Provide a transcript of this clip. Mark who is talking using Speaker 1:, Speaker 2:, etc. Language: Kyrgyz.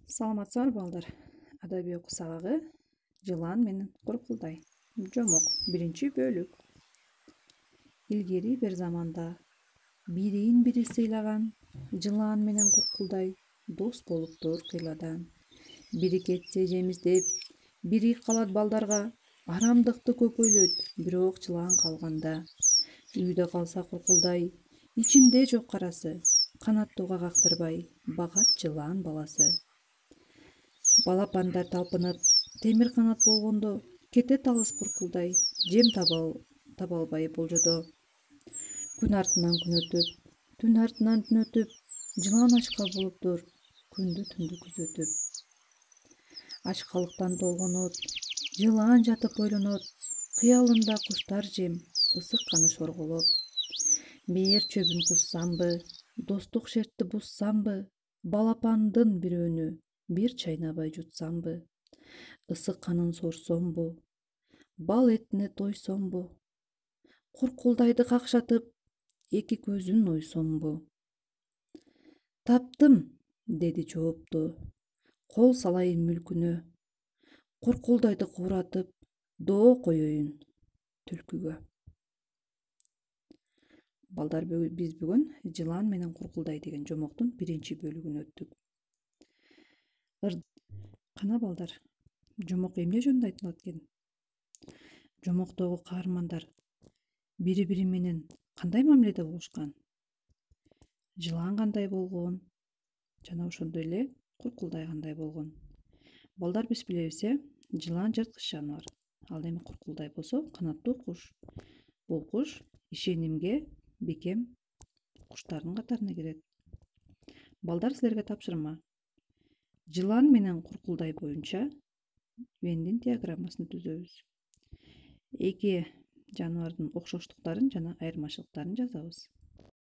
Speaker 1: Саламатсыздарбы балдар. Адабий окуу сабагы Жылан менен Куркулдай. Жомок 1-бөлүк. Илгери бир заманда бирин бири сыйлаган Жылан менен Куркулдай дос болуптур кыйладан. Бири кетсе жемиздеп, бири калат балдарга, арамдыкты көп ойлойт, бирок Жылан калганда. Үйдө калса Куркулдай, ичинде жок карасы, канаттууга кактырбай, багат Жылан баласы. Балапандар талпынып, темир канат болгондо, кетет алыс Куркулдай, жем таба албай болжодо. Күн артынан күн өтүп, түн артынан түн өтүп, Жылан ачка болуптур, күндү түндү күзөтүп. Ачкалыктан толгонот, Жылан жатып ойлонот, кыялында куштар жем, ысык каны шорголоп. Бээр чөбүн куссамбы, достук шертти буссамбы, балапандын бирөөнү бир чайнабай жутсамбы, ысык канын сорсомбу, бал этине тойсомбу, Куркулдайды какшатып, эки көзүн ойсомбу. Таптым, деди жоопту, кол салайын мүлкүнө, Куркулдайды кууратып, доо коеюн түлкүгө. Балдар, биз бүгүн Жылан менен Куркулдай деген жомоктун 1-бөлүгүн өттүк. Кана балдар, жомок эмне жөнүндө айтылат экен? Жомоктогу каармандар бири-бири менен кандай мамиледе болушкан? Жылан кандай болгон? Жана ошондой эле Куркулдай кандай болгон? Балдар, биз билебиз, Жылан жырткыч жаныбар. Ал эми Куркулдай болсо канаттуу куш. Бул куш ишенимге бекем куштардын катарына кирет. Балдар, силерге тапшырма. Жылан менен Куркулдай боюнча Вендин диаграммасын түзөбүз. Эки жаныбардын окшоштуктарын жана айырмачылыктарын жазабыз.